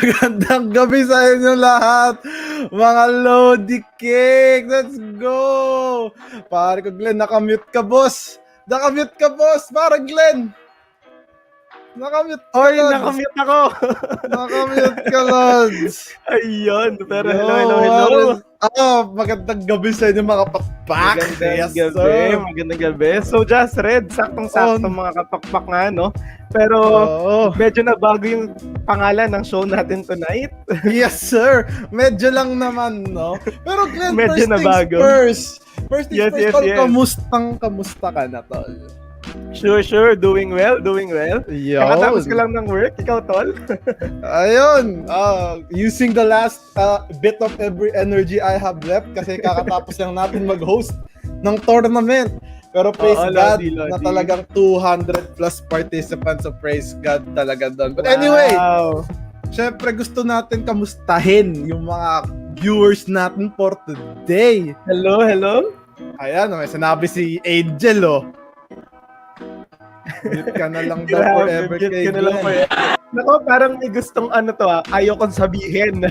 Magandang gabi sa inyo lahat, mga Lodi Cake! Let's go! Pare ko Glenn, nakamute ka, boss! Nakamute ka, boss! Pare Glenn! Nakamute ka, Oy, Lods! nakamute ako! Nakamute ka, Lods! Ayun, pero Yo, hello. magandang gabi sa inyo, mga pakpak! Magandang Yes, gabi, sir! magandang gabi. So, Just Red, saktong-sakto mga kapakpak nga, no? Pero, Oo. medyo na bago yung pangalan ng show natin tonight. Yes, sir! Medyo lang naman, no? Pero Glenn, Medyo first na things bago. first! First things Yes, first, yes, tol, yes. kamusta ka na, tol? Sure, doing well. Yo. Kakatapos ko lang ng work, ikaw, Tol? Ayun, using the last bit of every energy I have left kasi kakatapos lang natin mag-host ng tournament. Pero praise Oo, God Lodi. na talagang 200 plus participants, so praise God talaga doon. But anyway, Wow. syempre gusto natin kamustahin yung mga viewers natin for today. Hello. Ayan, may sinabi si Angel, oh. Mute ka na lang daw forever Grabe, kay ka na lang Glenn. Nako, parang may gustong ayaw kong sabihin.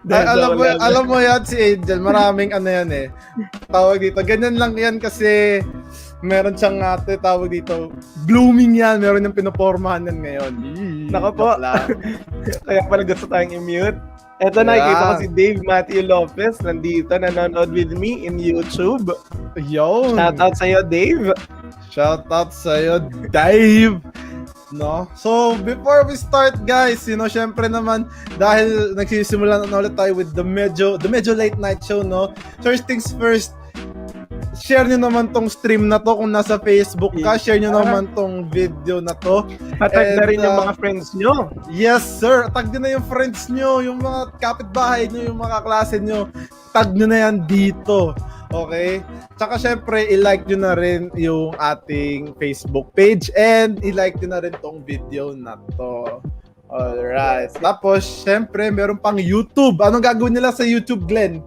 Ay, alam mo yan si Angel, maraming yan eh. Tawag dito, ganyan lang yan kasi meron siyang tawag dito, blooming yan, meron yung pinopormahan yan ngayon. Nako po. Kaya pala gusto tayong i-mute. Eto na, nakikita ko si Dave Matthew Lopez nandito, nanonood with me in YouTube. Yo! Shoutout sa'yo, Dave. Shoutout sa'yo, Dave! No? So, before we start, guys, syempre naman, dahil nagsisimula na ulit tayo with the medyo late night show, no? First things first, share nyo naman tong stream na to kung nasa Facebook ka, share nyo naman tong video na to. Patag na rin yung mga friends nyo. Yes, sir. Tag nyo na yung friends nyo, yung mga kapitbahay nyo, yung mga klase nyo. Tag nyo na yan dito. Okay? Tsaka syempre, i-like nyo na rin yung ating Facebook page and i-like nyo na rin tong video na to. Alright. Tapos, syempre, meron pang YouTube. Anong gagawin nila sa YouTube, Glenn?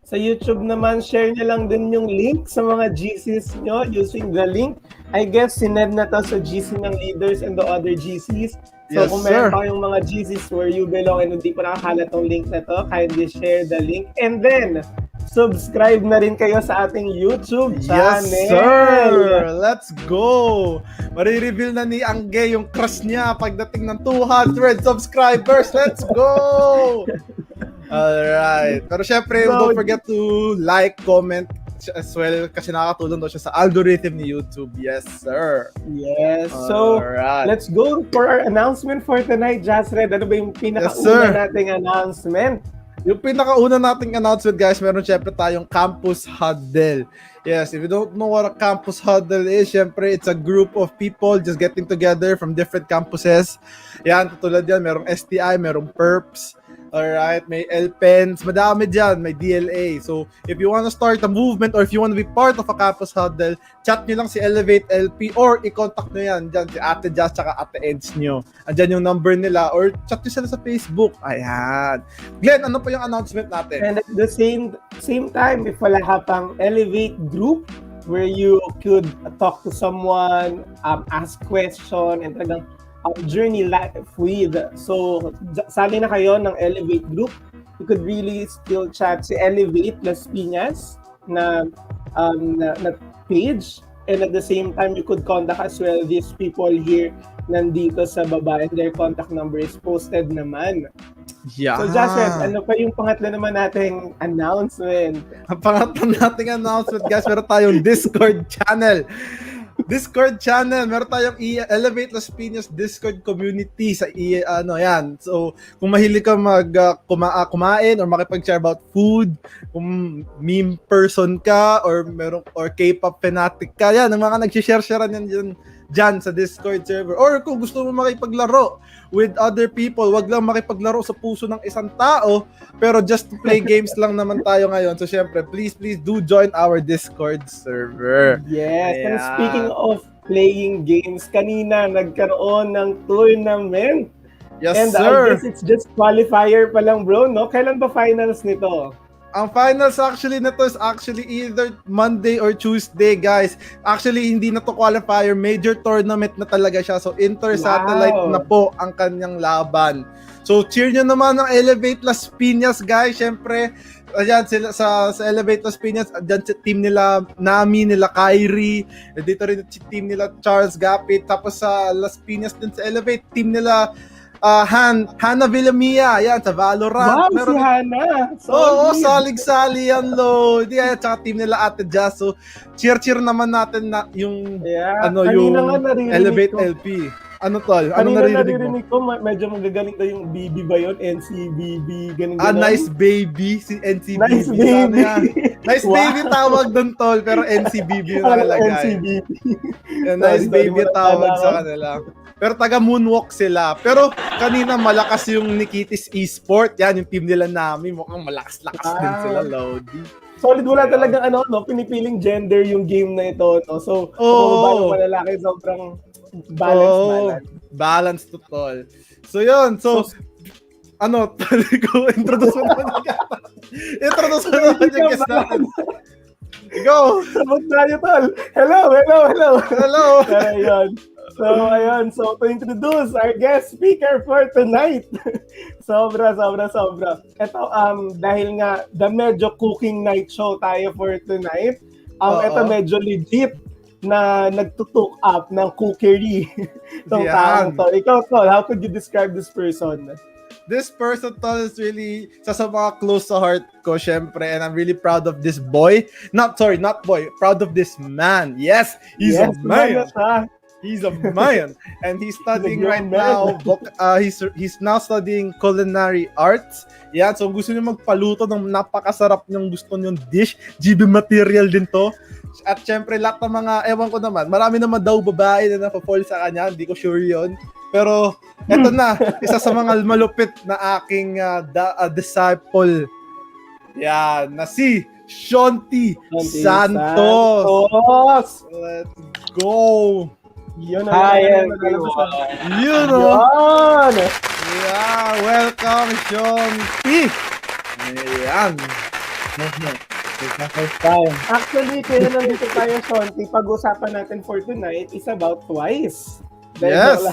Sa YouTube naman, share nyo lang din yung link sa mga GCs nyo using the link. I guess, sinend na to sa GC ng leaders and the other GCs. So, Yes, kung meron sir. pa yung mga GCs where you belong and hindi pa nakakalat tong link na to, kindly share the link. And then, subscribe na rin kayo sa ating YouTube channel. Yes, sir! Let's go! Marireveal na ni Angge yung crush niya pagdating ng 200 subscribers. Let's go! Alright. Pero syempre, don't forget to like, comment as well kasi nakakatulong daw siya sa algorithm ni YouTube. Yes, sir. Yes. So, Alright. let's go for our announcement for tonight, Just Red. Ano ba yung Yes, pinakauna sir. nating announcement? Yung pinakauna nating announcement, guys, meron syempre tayong Campus Huddle. Yes, if you don't know what a Campus Huddle is, syempre it's a group of people just getting together from different campuses. Yan, tutulad yan, merong STI, merong PERPS. Alright, may LPENS, madami dyan, may DLA. So, if you want to start a movement or if you want to be part of a Campus Huddle, chat nyo lang si Elevate LP or i-contact nyo yan dyan, si Ate Jazz tsaka Ate Eds nyo. Andyan yung number nila or chat nyo sila sa Facebook. Ayan. Glenn, ano pa yung announcement natin? And at the same time, if wala ka pang Elevate group where you could talk to someone, ask question, and talagang journey life with. So, sali na kayo ng Elevate group. You could really still chat si Elevate Las Piñas na page. And at the same time, you could contact as well these people here nandito sa baba and their contact number is posted naman. Yeah. So, Joshua, ano pa yung pangatlo naman nating announcement? Ang pangatlo nating announcement, guys, meron tayong Discord channel. Meron tayong Elevate Las Piñas Discord community sa yan. So, kung mahilig ka kumain or makipag-share about food, kung meme person ka or K-pop fanatic ka, yan, ang mga nag-share-sharean yan dyan sa Discord server. Or kung gusto mo makipaglaro with other people, wag lang makipaglaro sa puso ng isang tao, pero just to play games lang naman tayo ngayon. So syempre, please do join our Discord server. Yes, and Ayan. speaking of playing games, kanina nagkaroon ng tournament. Yes, and I sir. guess it's just qualifier pa lang, bro, no? Kailan ba finals nito? Ang finals actually na to is actually either Monday or Tuesday, guys. Actually, hindi na to qualifier. Major tournament na talaga siya. So, inter-satellite Wow. na po ang kanyang laban. So cheer nyo naman ang Elevate Las Piñas, guys. Syempre, ayan, sila sa Elevate Las Piñas, dyan sa team nila Nami, nila Kyrie, dito rin si team nila Charles Gapit, tapos sa Las Piñas din sa Elevate, team nila Hannah Villamia, yan, sa Valorant. Wow, si Hannah! Oo, salig-sali yan, Lord. Yeah, tsaka team nila Ate Jazz. So, cheer naman natin na yung, kanina nga yung narinig Elevate ko. LP. Ano tol? Ano Kanina naririnig mo? ko, medyo magagaling daw yung BB ba yun? NCBB, ganun. Nice baby. Si NCBB. Nice baby. Nice Wow. baby tawag doon, tol. Pero NCBB yung nakalagay. NCBB. Nice Sorry, baby tawag sa kanila. Pero taga moonwalk sila. Pero kanina malakas yung Nikitis Esport. Yan, yung team nila namin. Mukhang malakas-lakas din sila, Lodi. Solid, wala talagang pinipiling gender yung game na ito. No? So, kung malalaki, sobrang balance. Balance to tol. So yun, so introduce mo naman yung guest natin. Go! Sabot tayo, tol. Hello. Ayun. So, to introduce our guest speaker for tonight. Sobra. Ito, dahil nga, the Medyo cooking night show tayo for tonight. Ito medyo legit na nagtutok up ng cookery. Itong taong to. Ikaw, tol, how could you describe this person? This person, tol, is really sa mga close sa heart ko, syempre, and I'm really proud of this boy. Not boy, proud of this man. Yes, he's a man. He's a man, and he's studying right now. He's now studying culinary arts. Yan, so gusto niyo magpaluto ng napakasarap niyong gusto niyong dish. GB material din to. At syempre, lahat ng mga, ewan ko naman, marami naman daw babae na napapol sa kanya. Hindi ko sure yon. Pero, eto na, isa sa mga malupit na aking disciple. Yan, na si Shonty Santos. Let's go. Yun, Hi, You know. Yeah, welcome, Shonty. Ayan. First time. Actually, kaya nandito tayo, Shonty, pag-usapan natin for tonight is about twice. Yes.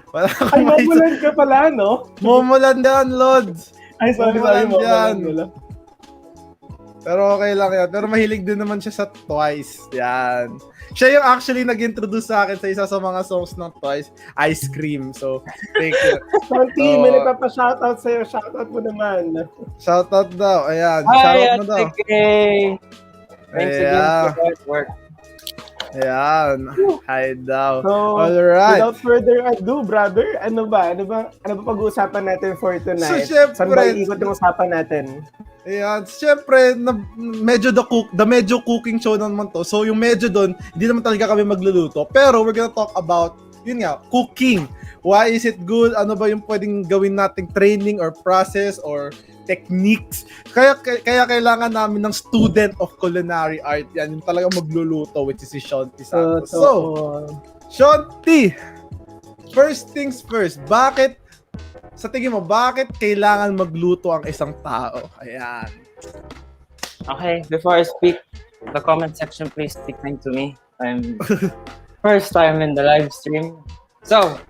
Wala Ay, mamulan ka pala, no? Mumulan yan, Lods. Ay, sorry. Mamulan yan. Pero okay lang yan. Pero mahilig din naman siya sa Twice. Yan. Siya yung actually nag-introduce sa akin sa isa sa mga songs ng Twice, Ice Cream. So, thank you. Shonty, may nagpapa-shoutout sa'yo. Shoutout mo naman. Shoutout daw. Ayan. Hi, Shoutout mo daw. okay. Thanks again for that work. Ayan. Hi daw. So, alright. Without further ado, brother, ano ba pag-uusapan natin for tonight? So, syempre, saan ba iikot yung usapan natin? Ayan, syempre, medyo the medyo cooking show naman to. So, yung medyo doon, hindi naman talaga kami magluluto. Pero, we're gonna talk about, yun nga, cooking. Why is it good? Ano ba yung pwedeng gawin nating training or process or techniques? Kaya kailangan namin ng student of culinary art. Yan, yung talaga magluluto, which is si Shonty Santos. So, Shonty, first things first, sa tingin mo, bakit kailangan magluto ang isang tao? Ayan. Okay, before I speak, the comment section, please stick to me. I'm first time in the live stream. So,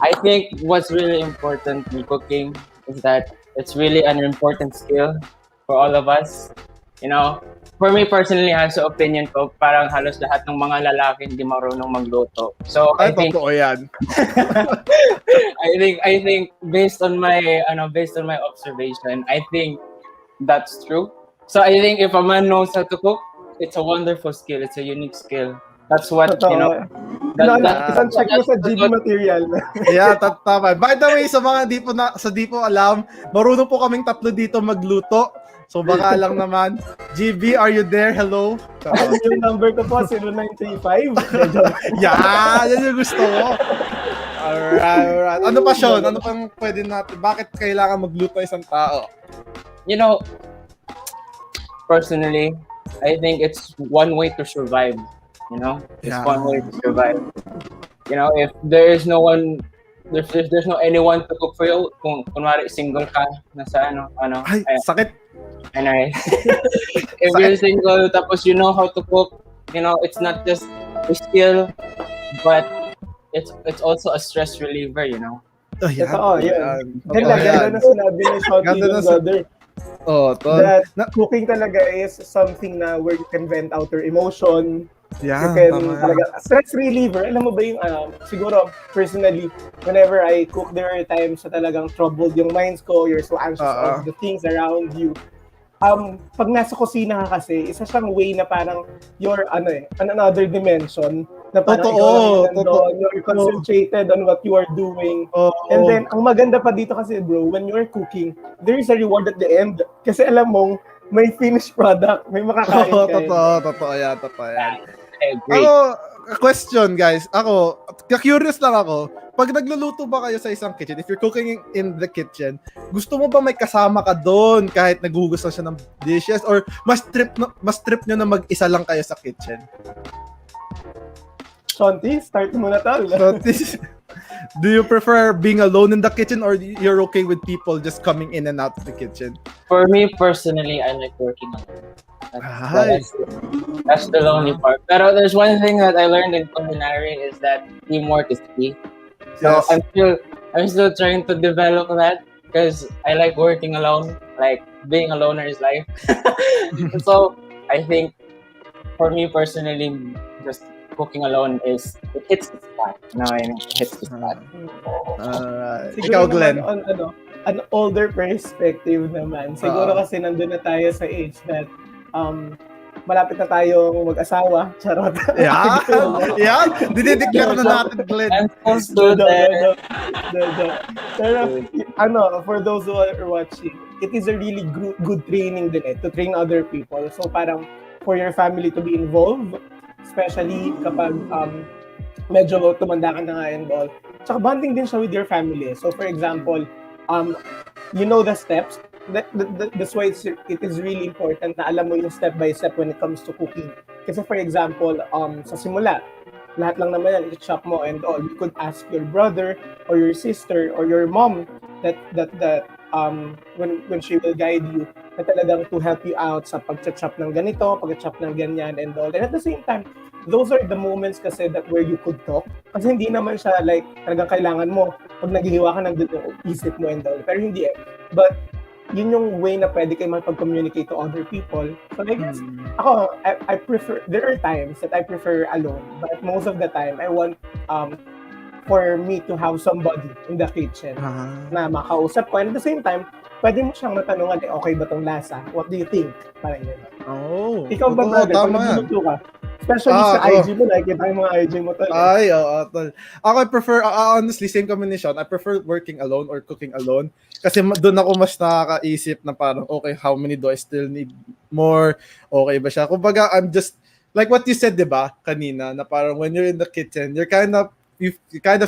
I think what's really important in cooking is that it's really an important skill for all of us. You know, for me personally, as an opinion ko, parang halos lahat ng mga lalaki hindi marunong magluto. So I think totoo yan. I think based on my observation, I think that's true. So I think if a man knows how to cook, it's a wonderful skill. It's a unique skill. That's what, you know. Isang check mo sa GB material. Yeah, tama. By the way, sa mga di po alam, marunong po kaming tatlo dito magluto. So baka lang naman. GB, are you there? Hello? Yung number ko po, 0935. Yeah, yan yung gusto ko. Alright. Ano pa, Sean? Ano pang pwede natin? Bakit kailangan magluto isang tao? You know, personally, I think it's one way to survive. You know, it's one way to survive. You know, if there's no one, if there's no anyone to cook for you, kung kunwari single ka, nasa Ay, sakit. Anyway, if you're single, tapos you know how to cook, you know, it's not just a skill, but it's also a stress reliever, you know. Ayan, Totoo, yun. yan. Ganda, Totoo ganda yan. na sinabi ni Shonty Ganda dun, na brother. Oh, tol. That Na, cooking talaga is something na where you can vent out your emotion. You yan, can tama yan. talaga, stress reliever. Alam mo ba yung, siguro, personally, whenever I cook, there are times na talagang troubled yung minds ko, you're so anxious of the things around you. Pag nasa kusina ka kasi, isa siyang way na parang you're, on another dimension, na parang Totoo, ikaw lang yung nandun, totoo. you're concentrated on what you are doing. Oo. And then, ang maganda pa dito kasi, bro, when you're cooking, there is a reward at the end. Kasi alam mong, may finished product, may makakain Oo, ka. totoo yan, totoo yan. I agree. Ako, question guys, curious lang ako, pag nagluluto ba kayo sa isang kitchen, if you're cooking in the kitchen, gusto mo ba may kasama ka doon kahit naghuhugas na siya ng dishes, or mas trip nyo na mag-isa lang kayo sa kitchen? Shonty, start mo na tol. So, do you prefer being alone in the kitchen, or you're okay with people just coming in and out of the kitchen? For me personally, I like working alone. That's the lonely part. Pero there's one thing that I learned in culinary is that teamwork is key. So Yes. I'm still trying to develop that because I like working alone. Like being a loner is life. So I think for me personally, just cooking alone it hits the spot. You know what I mean? It hits the spot. Ikaw, Glenn. On an older perspective naman. Siguro kasi nandun na tayo sa age that malapit na tayong mag-asawa. Charot. Yan. Dinideclare na natin, Glenn. I'm so student. Pero, for those who are watching, it is a really good training din to train other people. So parang for your family to be involved, especially kapag medyo tumanda ka na nga and all. Tsaka bonding din siya with your family. So for example, you know the steps. That's why it is really important na alam mo yung step by step when it comes to cooking. Kasi for example, sa simula, lahat lang naman yan, i-chop mo and all. You could ask your brother or your sister or your mom that when she will guide you na talagang to help you out sa pag-chop ng ganito, pag-chop ng ganyan and all. And at the same time, those are the moments kasi that where you could talk. Kasi hindi naman siya like talagang kailangan mo pag naghihiwa ka ng isip mo and all. Pero hindi But yun yung way na pwede kayo makipag-communicate to other people. So I guess, ako, I prefer, there are times that I prefer alone. But most of the time, I want for me to have somebody in the kitchen na makausap ko. And at the same time, pwede mo siyang matanungan, okay ba tong lasa? What do you think? Parang yun. Ikaw ba, brother, pag nagluluto ka? Especially sa IG mo, nakikita yung mga IG mo tol. Tol. Ako, I prefer, honestly, same combination. I prefer working alone or cooking alone. Kasi doon ako mas nakakaisip na parang, okay, how many do I still need more? Okay ba siya? Kumbaga, I'm just, like what you said, di ba, kanina, na parang when you're in the kitchen, you kind of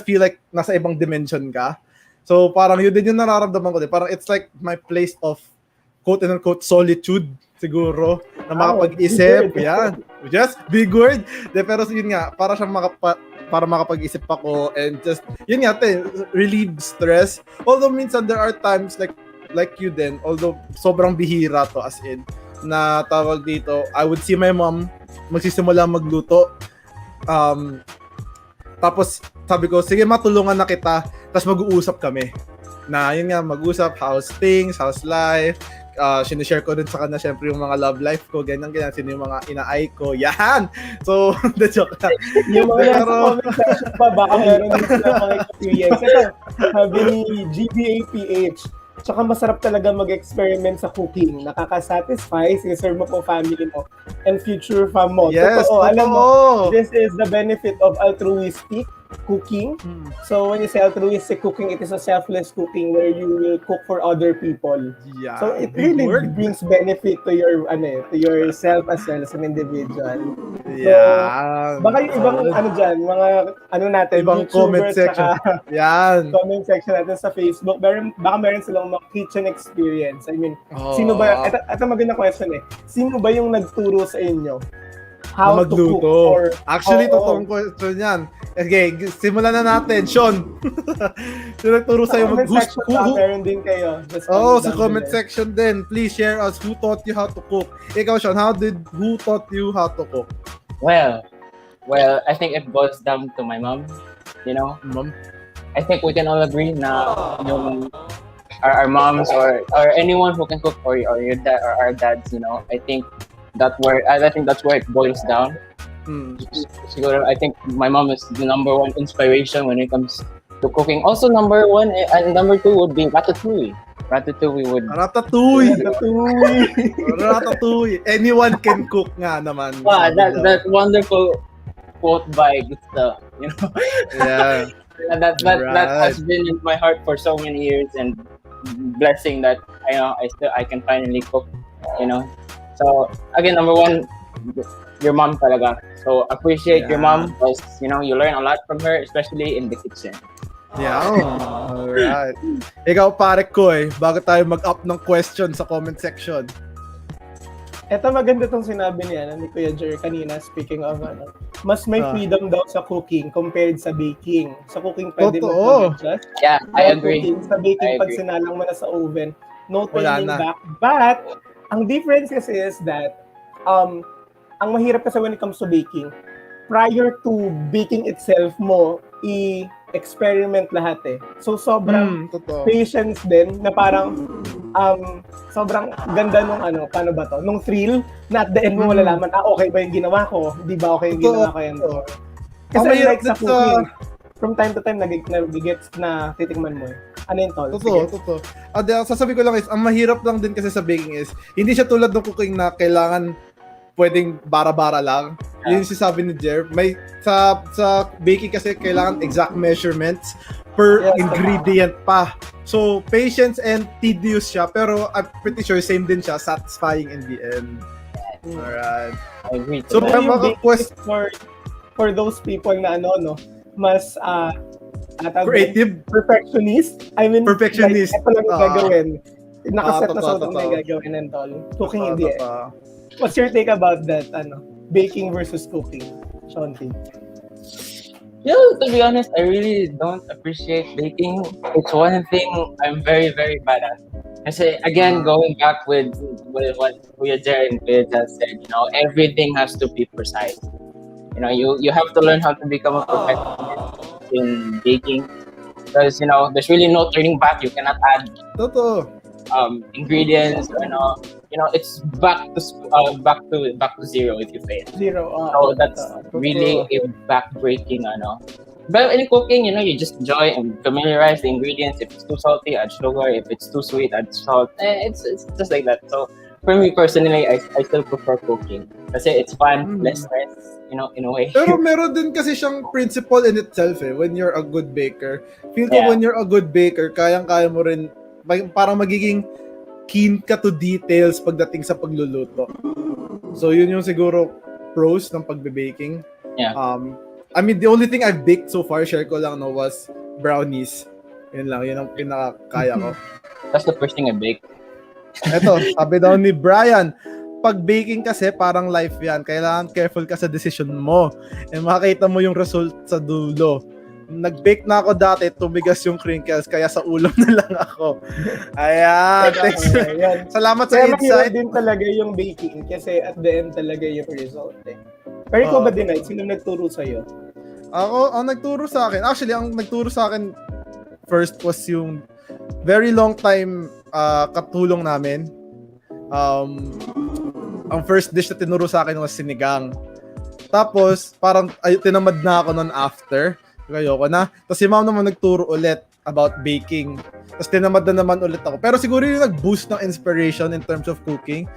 feel like nasa ibang dimension ka. So, parang yun din yung nararamdaman ko din. Parang it's like my place of quote-unquote solitude, siguro, na makapag-isip. Yan. Just big word. Pero yun nga, para siyang para makapag-isip ako and just, yun nga, relieve stress. Although minsan there are times like you din, although sobrang bihira to as in, na tawag dito, I would see my mom magsisimula magluto. Tapos sabi ko, sige matulungan na kita, tapos mag-uusap kami. Na yun nga, mag-usap, house things, house life, sinishare ko din sa kanya syempre yung mga love life ko, ganyan, sino yung mga inaay ko, yan! So, the joke na. Yung mga nasa comment section pa, baka meron din sila mga experience. Ito, sabi ni GBAPH, tsaka masarap talaga mag-experiment sa cooking. Nakaka-satisfy, siserve mo po family mo and future fam mo. Yes, totoo. Alam mo, this is the benefit of altruistic cooking. So when you say altruistic cooking, it is a selfless cooking where you will cook for other people. Yeah, so it really brings benefit to your yourself as well as an individual. Yeah. So, baka yung ibang mga natin, ibang YouTubers, comment section. Yan. Comment section natin sa Facebook. Baka meron silang kitchen experience. I mean, sino ba, ito magandang question sino ba yung nagturo sa inyo? How to cook? Actually, totoong question yan. Okay, simulan na natin. Sean, sino nagturo sa'yo mag-gusto? Meron din kayo. Sa comment section din. Please share us who taught you how to cook. Ikaw, Sean, who taught you how to cook? Well, I think it boils down to my mom, you know? Mom? I think we can all agree na yung our moms or anyone who can cook or your dad or our dads, you know, I think that's where it boils down. Siguro, I think my mom is the number one inspiration when it comes to cooking. Also, number one and number two would be ratatouille. Ratatouille would. Ratatouille. Ratatouille. Anyone can cook nga naman. Wow, that wonderful quote by Gustav, you know. Yeah. that has been in my heart for so many years, and blessing that I can finally cook, you know. So again, number one, your mom talaga. So appreciate your mom because you know you learn a lot from her, especially in the kitchen. Yeah. Alright. Ikaw pare ko bago tayo mag-up ng question sa comment section. Ito maganda tong sinabi ni Kuya Jer kanina, speaking of mas may freedom daw sa cooking compared sa baking. Sa cooking pwede mo adjust. Yeah, I agree. Sa baking pag sinalang mo na sa oven, no turning back. But ang difference kasi is that ang mahirap kasi when it comes to baking, prior to baking itself mo i-experiment lahat So sobrang patience din na parang sobrang ganda nung paano ba to? Nung thrill na at the end mo malalaman, okay ba yung ginawa ko? Di ba okay yung ginawa ko yan? Kasi like sa cooking, from time to time nagigets na titikman mo Ano yun, tol? Totoo. Sasabi ko lang is, ang mahirap lang din kasi sa baking is, hindi siya tulad ng cooking na kailangan pwedeng bara-bara lang. Yun yung sabi ni Jer. May sa baking kasi kailangan exact measurements per ingredient pa. So, patience and tedious siya, pero I'm pretty sure same din siya, satisfying in the end. Alright. I agree. So, for those people na mas creative, perfectionist. I mean, perfectionist. Like, ito lang yung gagawin. Nakaset na sa utang na gagawin and all. Cooking hindi What's your take about that, baking versus cooking, Shonti? Yeah, to be honest, I really don't appreciate baking. It's one thing I'm very, very bad at. Kasi again, going back with what Kuya Jer and Kuya Jel said, everything has to be precise. You have to learn how to become a perfectionist in baking because there's really no turning back. You cannot add ingredients. It's back to zero if you fail. So that's really a back-breaking. But in cooking, you just enjoy and familiarize the ingredients. If it's too salty, add sugar. If it's too sweet, add salt. It's just like that. So for me personally, I still prefer cooking kasi it's fun, less stress. In a way. Pero meron din kasi siyang principle in itself when you're a good baker. Feel ko when you're a good baker, kayang-kaya mo rin parang magiging keen ka to details pagdating sa pagluluto. So yun yung siguro pros ng pagbe-baking. Yeah. I mean, the only thing I've baked so far, share ko lang was brownies. Yun ang pinakakaya ko. That's the first thing I baked. Eto, sabi daw ni Brian, pag baking kasi parang life yan. Kailangan careful ka sa decision mo. E makita mo yung result sa dulo. Nag-bake na ako dati, tumigas yung crinkles, kaya sa ulam na lang ako. Ayan. Thanks. Salamat sa insight. Din talaga yung baking kasi at the end talaga yung result. Pero ikaw ba din, sino nagturo sa'yo? Ako, ang nagturo sa akin, actually, ang nagturo sa akin first was yung very long time katulong namin. Ang first dish na tinuro sa akin was sinigang. Tapos, parang tinamad na ako nun after. Ayoko na. Tapos si mom naman nagturo ulit about baking. Tapos tinamad na naman ulit ako. Pero siguro yung nag-boost ng inspiration in terms of cooking,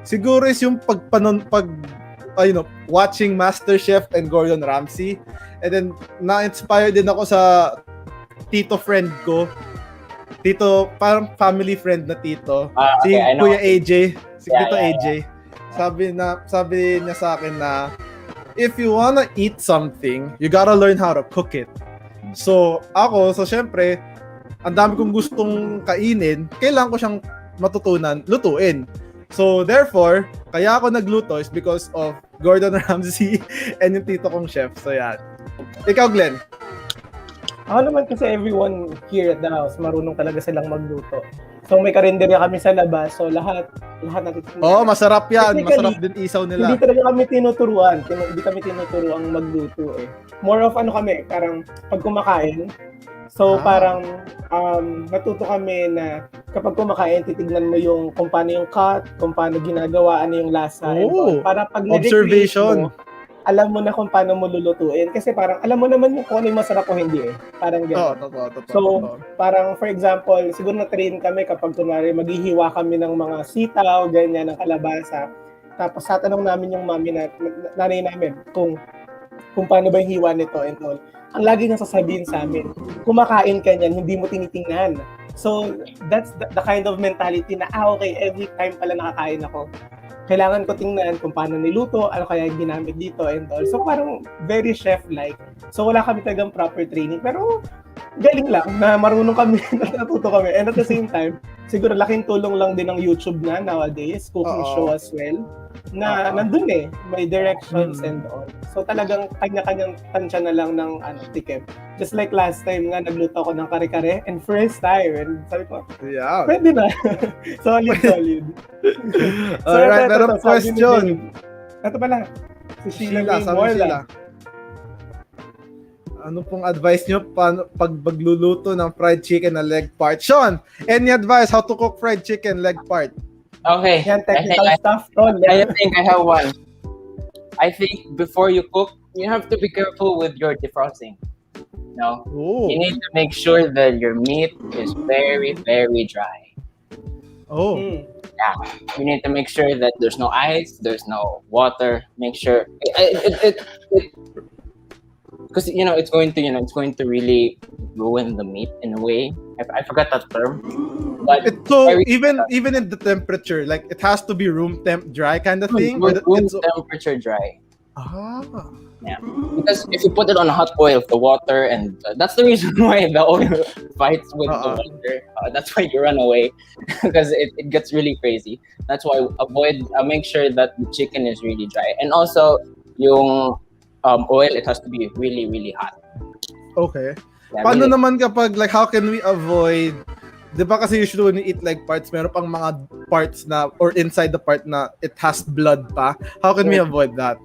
siguro is yung watching MasterChef and Gordon Ramsay. And then, na-inspire din ako sa tito friend ko. Parang family friend na tito. Si Kuya AJ. Si Tito AJ. Sabi niya sa akin na if you wanna eat something, you gotta learn how to cook it. So syempre, ang dami kong gustong kainin, kailangan ko siyang matutunan, lutuin. So therefore, kaya ako nagluto is because of Gordon Ramsay and yung tito kong chef. So yan. Ikaw, Glenn? Ako naman kasi everyone here at the house, marunong talaga silang magluto. So may karinderya kami sa labas, so lahat natin. Masarap yan. Masarap din isaw nila. Hindi talaga kami tinuturuan. Hindi kami tinuturuan magluto More of kami, parang pag kumakain, So parang natuto kami na kapag kumakain, titignan mo kung paano yung cut, kung paano ginagawa, ano yung lasa, and all. Para pag na-recreate mo, alam mo na kung paano mo lulutuin. Kasi parang alam mo naman kung ano yung masarap o hindi eh. Parang gano'n. So, parang for example, siguro na-train kami kapag kunwari maghihiwa kami ng mga sitaw, ganyan, ng kalabasa. Tapos tatanong namin yung mami nanay namin kung paano ba yung hiwa nito and all. Ang lagi nang sasabihin sa amin, kumakain ka niyan, hindi mo tinitingnan. So, that's the kind of mentality na, okay, every time pala nakakain ako, kailangan ko tingnan kung paano niluto, ano kaya yung ginamit dito and all. So, parang very chef-like. So, wala kami talagang proper training. Pero, galing lang na marunong kami, natuto kami. And at the same time, siguro laking tulong lang din ng YouTube na nowadays, cooking show as well, na nandun eh, may directions and all. So talagang kanya-kanyang tansya na lang ng tikim. Just like last time nga, nagluto ako ng kare-kare and first time. And sabi ko, pwede na. solid. Alright, meron question. Ito pala, si Sheila. Ano pong advice nyo pag magluluto ng fried chicken na leg part? Sean, any advice how to cook fried chicken leg part? Okay. Yan, technical stuff. I think I have one. I think before you cook, you have to be careful with your defrosting. No, you need to make sure that your meat is very, very dry. Yeah, you need to make sure that there's no ice, there's no water. Make sure because it's going to really ruin the meat in a way. I forgot that term, but even in the temperature, like it has to be room temp dry kind of thing. Room temperature dry. Yeah, because if you put it on a hot oil, the water, and that's the reason why the oil fights with the water. That's why you run away because it gets really crazy. That's why make sure that the chicken is really dry, and also yung oil, it has to be really, really hot. Okay. Yeah, Paano really. naman kapag like how can we avoid, di ba kasi usually when we eat leg parts, meron pang mga parts na or inside the part na it has blood pa. How can we avoid that?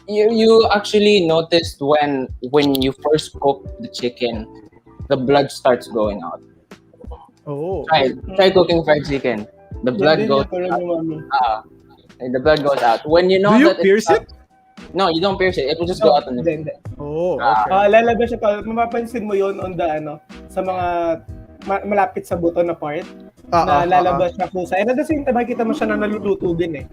You actually noticed when you first cook the chicken, the blood starts going out. Try cooking fried chicken. The blood goes out. The blood goes out. When you know do you that pierce it? No, you don't pierce it. It will just go out on the okay. Lalabas siya pa. Mapapansin mo yon on the sa mga malapit sa buto na part na lalabas siya pusa. And at the same time, makikita mo siya na naluluto din eh.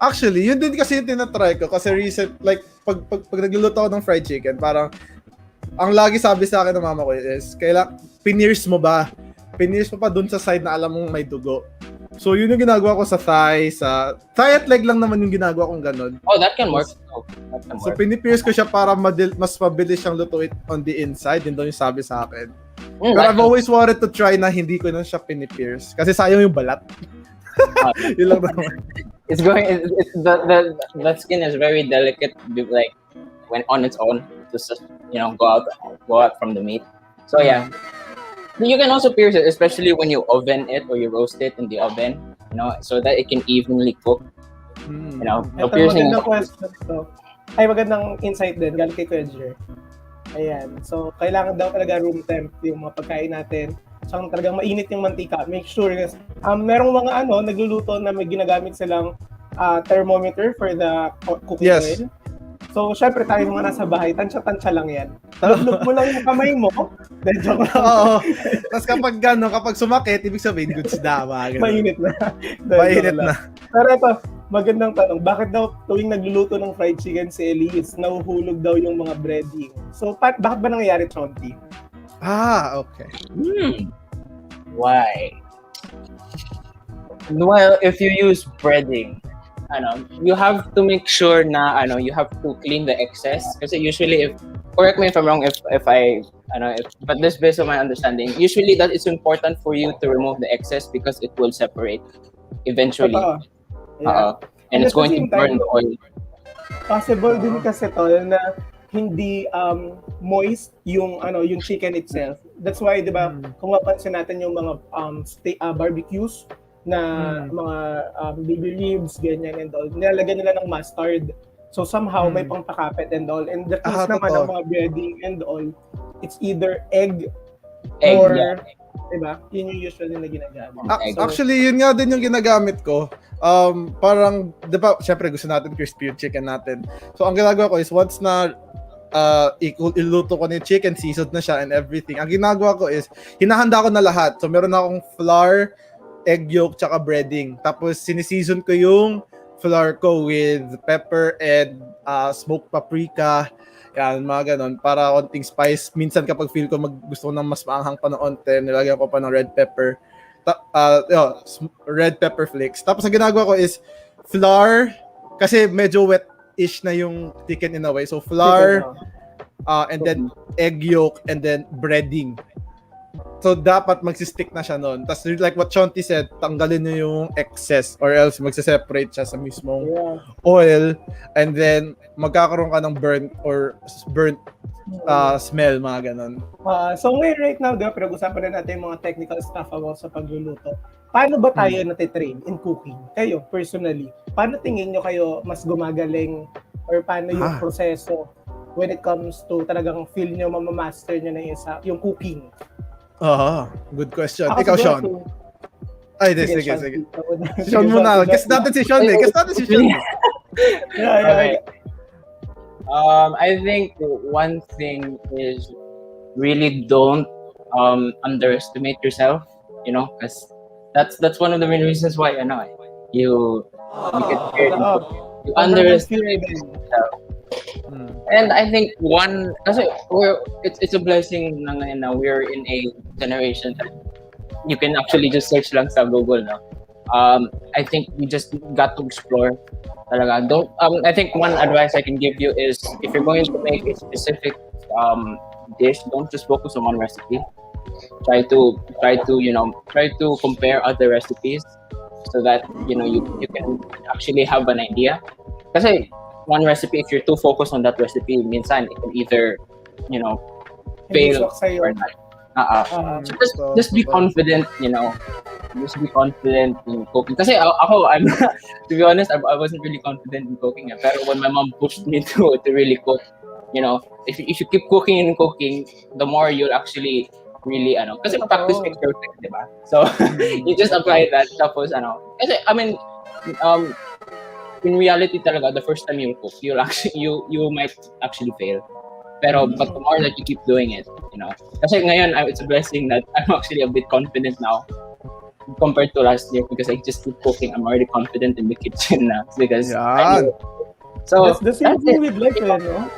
Actually, yun din kasi yung tinatry ko kasi like pag nagluluto ako ng fried chicken, parang ang lagi sabi sa akin ng mama ko is pinierce mo ba? Pinierce mo pa dun sa side na alam mong may dugo. So yun yung ginagawa ko sa thigh at leg lang naman yung ginagawa kong ganun. Oh, that can work. So pinipierce ko siya para mas mabilis siyang lutuin on the inside. Yun daw yung sabi sa akin. Pero I've always wanted to try na hindi ko na siya pinipierce kasi sayang yung balat. Yun lang naman. The skin is very delicate, like when on its own to just go out from the meat. So yeah. You can also pierce it, especially when you oven it or you roast it in the oven, so that it can evenly cook. So piercing. Magandang question ito. Ay, magandang insight din, galing kay Kuya. Ayan. So, kailangan daw talaga room temp yung mga pagkain natin. So, talagang mainit yung mantika. Make sure, merong mga nagluluto na may ginagamit silang thermometer for the cooking oil. So, syempre tayo mga nasa bahay, tansya-tansya lang yan. Talog mo lang yung kamay mo. Oo. Tapos kapag sumakit, ibig sabihin, goods na. Mainit na. Mainit na. Pero ito, magandang tanong. Bakit daw tuwing nagluluto ng fried chicken si Elise, nahuhulog daw yung mga breading? So, bakit ba nangyayari, Chonti? Okay. Why? Well, if you use breading, you have to make sure na you have to clean the excess kasi usually correct me if I'm wrong but this based on my understanding, usually that is important for you to remove the excess because it will separate eventually. And it's going to burn the oil. Possible din kasi tol na hindi moist yung chicken itself. That's why 'di ba kung mapansin natin yung mga barbecues na mga baby ribs, ganyan and all, nilalagyan nila ng mustard. So somehow may pangpakapit and all. And the taste naman ng mga breading and all, it's either egg Egg, Or, yeah. diba? Yun yung usually na ginagamit. Actually, yun nga din yung ginagamit ko. Parang, di ba, syempre gusto natin crispy yung chicken natin. So, ang ginagawa ko is once na iluto ko na yung chicken, seasoned na siya and everything. Ang ginagawa ko is, hinahanda ko na lahat. So, meron akong flour, egg yolk, tsaka breading. Tapos, siniseason ko yung flour ko with pepper and smoked paprika. Yan, mga ganon. Para konting spice. Minsan kapag feel ko gusto ko ng mas maanghang pa ng onte, nilagyan ko pa ng red pepper. Red pepper flakes. Tapos, ang ginagawa ko is, flour, kasi medyo wet-ish na yung chicken in a way. So, flour, and then egg yolk, and then breading. So, dapat magsistick na siya nun. Tapos, like what Chonti said, tanggalin nyo yung excess or else magsiseparate siya sa mismong oil and then magkakaroon ka ng burnt smell, mga ganon. So, ngayon right now, pinag-usapan na natin yung mga technical stuff about sa pagluluto. Paano ba tayo natitrain in cooking? Kayo, personally, paano tingin nyo kayo mas gumagaling or paano yung proseso when it comes to talagang feel nyo, mamamaster nyo na yung cooking? Good question. Ako Ikaw, siguro, Sean. Ay, sige. Sean. Si Sean muna. Guess natin si Sean eh. Okay. I think one thing is really don't underestimate yourself, because that's one of the main reasons why you underestimate yourself. And I think kasi it's a blessing na ngayon na we're in a generation that you can actually just search lang sa Google, no? I think we just got to explore talaga. I think one advice I can give you is if you're going to make a specific dish, don't just focus on one recipe. Try to compare other recipes so that you can actually have an idea. Kasi one recipe, if you're too focused on that recipe, minsan it can either, fail or not. So just be confident, just be confident in cooking. Kasi ako, I'm to be honest, I wasn't really confident in cooking. Pero when my mom pushed me to really cook, if you keep cooking and cooking, the more you'll actually really, kasi practice makes perfect, di ba? So you just apply that. Tapos, kasi, in reality talaga, the first time you cook, you might actually fail. Pero but the more that you keep doing it, kasi ngayon it's a blessing that I'm actually a bit confident now compared to last year because I just keep cooking. I'm already confident in the kitchen now because I know. So that's the same thing with life, no?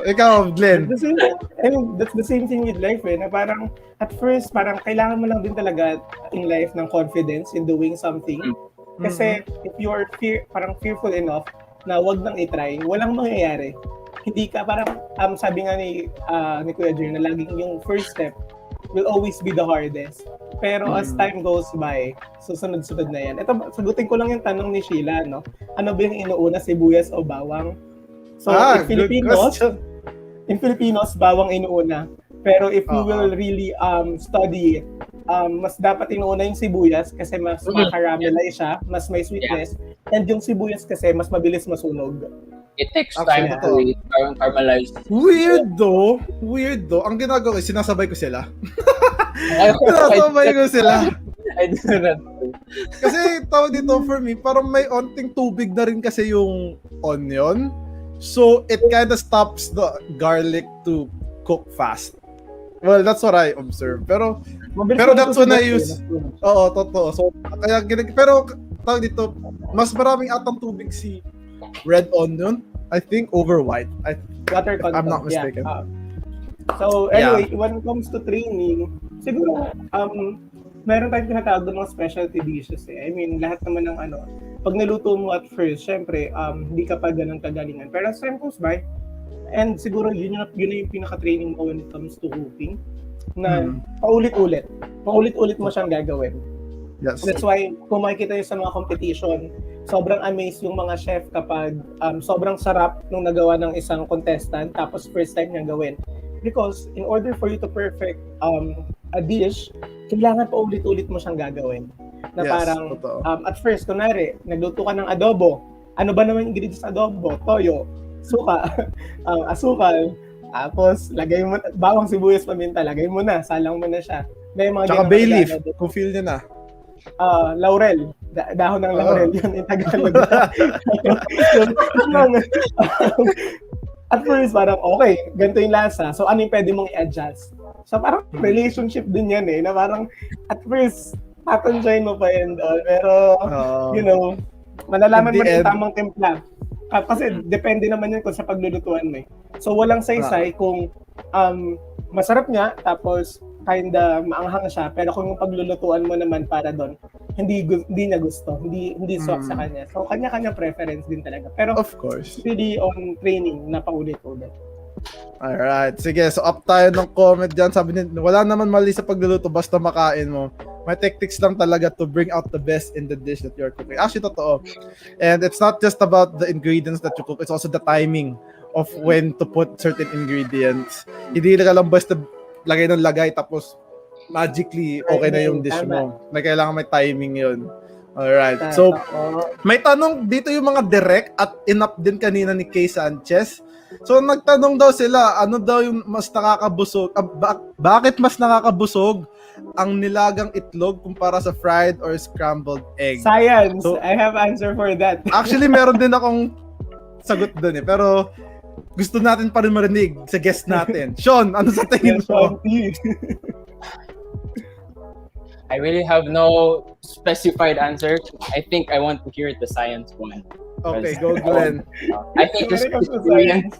Ikaw, Glenn. That's the same thing with life, na parang at first parang kailangan mo lang din talaga in life ng confidence in doing something. Kasi if you are parang fearful enough na wag nang i-try, walang mangyayari. Hindi ka parang sabi nga ni Kuya Jer na laging yung first step will always be the hardest. Pero as time goes by, susunod-sunod na yan. Ito, sagutin ko lang yung tanong ni Sheila, no? Ano ba yung inuuna, sibuyas o bawang? So in Filipinos, bawang inuuna. Pero if you will really study it, mas dapat inuuna yung sibuyas kasi mas makaramelize siya, mas may sweetness, and yung sibuyas kasi mas mabilis masunog. It takes time to caramelize. Weird though. Ang ginagawa ko, sinasabay ko sila. I do that. Kasi tawag dito for me, parang may onting tubig na rin kasi yung onion. So it kind of stops the garlic to cook fast. Well, that's what I observe. Pero that's when I use. Oo, totoo. So kaya pero tawag dito, mas maraming atang tubig si red onion, I think, over white. Water content. I'm not mistaken. So anyway, when it comes to training, siguro meron tayong tinatawag ng mga specialty dishes eh. I mean, lahat naman ng pag naluto mo at first, syempre, hindi ka pa ganun kagalingan. Pero as time goes by, and siguro yun na yung pinaka-training mo when it comes to cooking, na paulit-ulit mo siyang gagawin. Yes. That's why, kung makikita nyo sa mga competition, sobrang amazed yung mga chef kapag sobrang sarap nung nagawa ng isang contestant, tapos first time niyang gawin. Because in order for you to perfect a dish, kailangan pa ulit-ulit mo siyang gagawin. Na parang, at first, kunwari, nagluto ka ng adobo. Ano ba naman ingredients sa adobo? Toyo, suka, asukal, Tapos, lagay mo, bawang sibuyas paminta, lagay mo na, salang mo na siya. May mga Tsaka ganun bay leaf, na kung feel nyo na. laurel. Dahon ng laurel, yun yung Tagalog. At first, parang okay, ganito yung lasa. So, ano yung pwede mong i-adjust? So, parang relationship din yan na parang, at first, tatanjayin mo pa yan doon. Pero, malalaman mo rin yung tamang timpla. Kasi depende naman yun kung sa paglulutuan mo. So, walang saysay kung masarap nga, tapos kinda maanghang siya, pero kung yung paglulutuan mo naman para doon, hindi niya gusto, hindi swak sa kanya. So, kanya-kanya preference din talaga. Pero, of course, really on training na paulit-ulit. Alright, sige. So, up tayo ng comment dyan. Sabi niya, wala naman mali sa pagluluto, basta makain mo. May tactics lang talaga to bring out the best in the dish that you're cooking. Actually, totoo. And it's not just about the ingredients that you cook, it's also the timing of when to put certain ingredients. Hindi ka lang basta lagay ng lagay, tapos magically, okay na yung dish mo. May kailangan may timing yun. Alright. So, may tanong dito yung mga direct at inap din kanina ni Kay Sanchez. So, nagtanong daw sila, ano daw yung mas nakakabusog, bakit mas nakakabusog ang nilagang itlog kumpara sa fried or scrambled egg? Science! So, I have answer for that. Actually, meron din akong sagot dun pero gusto natin pa rin marinig sa guest natin. Sean, ano sa tingin mo? I really have no specified answer. I think I want to hear the science one. Okay, go Glenn. I think just science.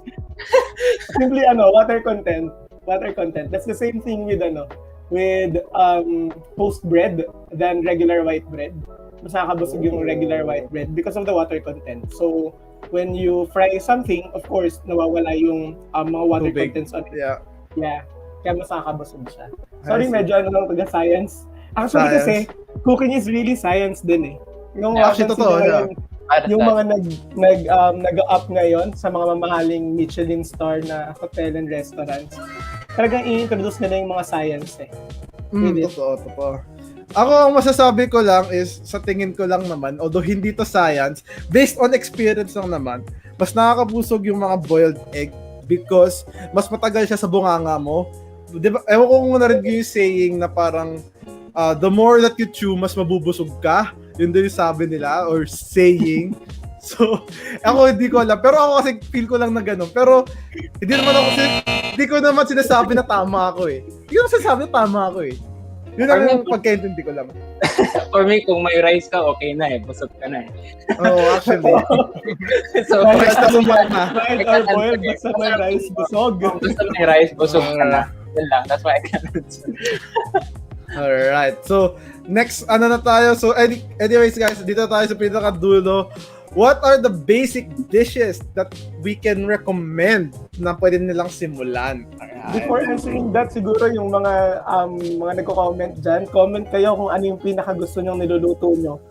Simply water content. Water content. That's the same thing with toast bread than regular white bread. Mas nakakabusog yung regular white bread because of the water content. So when you fry something, of course, nawawala yung mga water contents on it. Yeah. Kaya mas nakakabusog siya. Sorry, medyo lang taga-science. Actually kasi, cooking is really science din eh. Actually, totoo. Yung mga nag-up ngayon sa mga mamahaling Michelin star na hotel and restaurants, talagang i-introduce nila yung mga science eh. Totoo. Ako, ang masasabi ko lang is, sa tingin ko lang naman, although hindi to science, based on experience lang naman, mas nakakabusog yung mga boiled egg because mas matagal siya sa bunganga mo. Diba, ewan ko kung narinig yung saying na parang, the more that you chew, mas mabubusog ka. Yun din yung sabi nila, or saying. So, ako hindi ko alam. Pero ako kasi feel ko lang na gano'n. Pero, hindi ko naman sinasabi na tama ako eh. Hindi ko naman sinasabi na tama ako eh. Yun lang yung pagkaintindi ko lang. For me, kung may rice ka, okay na eh. Busog ka na eh. Actually. So, basta kumana. Fried or boiled, basta may rice, busog. Basta may rice, busog ka na. Yun lang. That's why I can't answer. Alright. So, next, na tayo. So, anyways guys, dito tayo sa pinakadulo. What are the basic dishes that we can recommend na pwede nilang simulan? Before answering that, siguro yung mga nagko-comment dyan, comment kayo kung ano yung pinakagusto nyong niluluto nyo.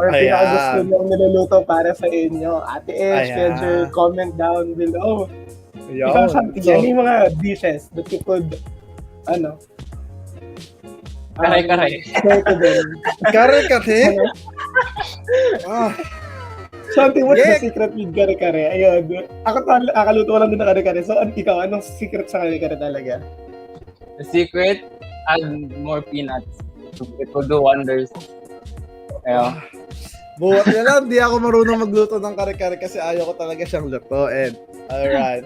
Or pinakagusto nyong niluluto para sa inyo. Ate Edge, Pedger, comment down below. Ikaw, Shanti, ano yung mga dishes that you could, Karay-karay. Karay-karay? Shanti, what's the secret with kare-kare? Ayun. Ako akaluto ko lang din na kare-kare. So, ikaw, anong secret sa kare-kare talaga? The secret, add more peanuts. It will do wonders. Ayun. Buhat na lang, di ako marunong magluto ng kare-kare kasi ayaw ko talaga siyang lutuin. Alright.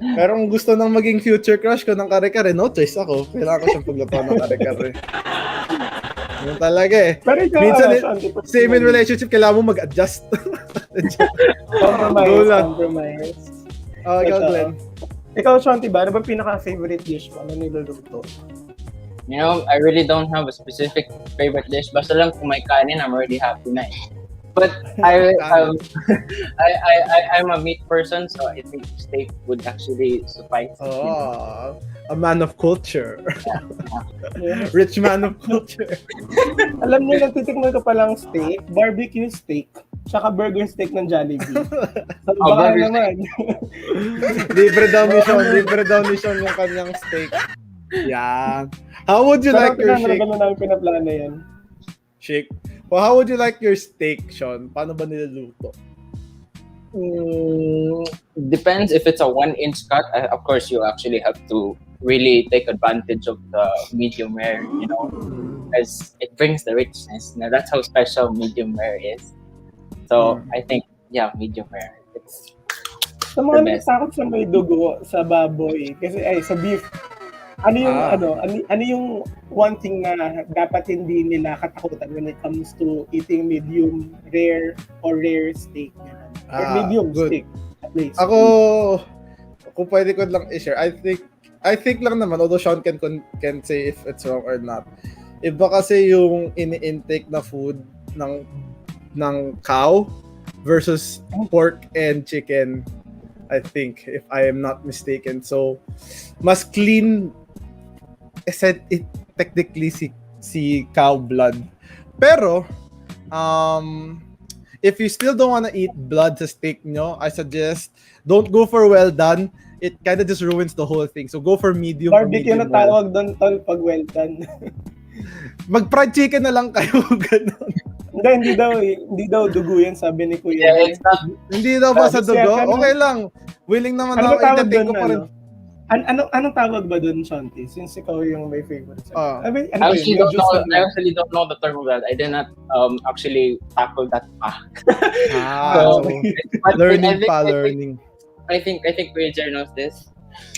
Pero kung gusto nang maging future crush ko ng kare-kare, no choice ako. Kailangan ko siyang paglutuan ng kare-kare. Yun talaga eh. Minsan, same in relationship, kailangan mo mag-adjust. Compromise. Ikaw, Glenn. Ikaw, Shanti ba? Ano ba pinaka-favorite dish mo? Ano niluluto? You know, I really don't have a specific favorite dish. Basta lang kung may kanin, I'm already happy na eh. But I'm a meat person, so I think steak would actually suffice. Oh, a man of culture. Rich man of culture. Alam niyo, nagtitikman ko palang steak, barbecue steak, tsaka burger steak ng Jollibee. Baka naman. Libre daw ni Sean yung kanyang steak. Yeah. How would you like your shake? Pero namin pinaplano yan. Shake? Well, how would you like your steak, Sean? Paano ba niluluto? Depends if it's a 1-inch cut. Of course, you actually have to really take advantage of the medium rare, because it brings the richness. Now, that's how special medium rare is. So I think, medium rare. It's Sa the mga best. nagtakot sa may dugo sa baboy, kasi sa beef, ano yung one thing na dapat hindi nila katakutan when it comes to eating medium rare or rare steak? Or medium good. steak, at least. Ako, kung pwede ko lang i-share, I think lang naman, although Sean can say if it's wrong or not. Iba kasi yung ini-intake na food ng cow versus pork and chicken, I think, if I am not mistaken. So, mas clean it technically si cow blood. Pero, if you still don't wanna eat blood sa steak nyo, I suggest don't go for well done. It kind of just ruins the whole thing. So go for medium. Barbecue na medium well. tawag doon, tol, pag well done. Mag-fried chicken na lang kayo, ganun. Hindi daw dugo yan, sabi ni Kuya. Yeah, it's not. Hindi daw ba sa dugo? Siya, Okay lang. Willing naman ano ako. ba tawag Entertain doon, ko pa rin. Anong tawag ba doon, Shanti? Since ikaw yung may favorite. I actually don't know the term of that. I did not actually tackle that pa. So, but learning. I think Ranger knows this.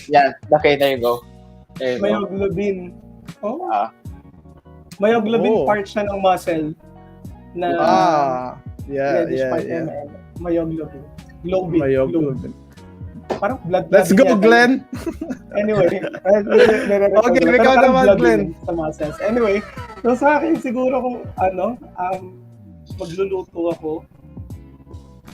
Yeah. Okay, there you go. Myoglobin. Myoglobin part siya ng muscle na yeah. Myoglobin. Myoglobin. Parang blood. Let's go, Glenn. Anyway. Okay, ikaw naman, Glenn. Sa muscles. Anyway, so sa akin siguro kung magluluto ako,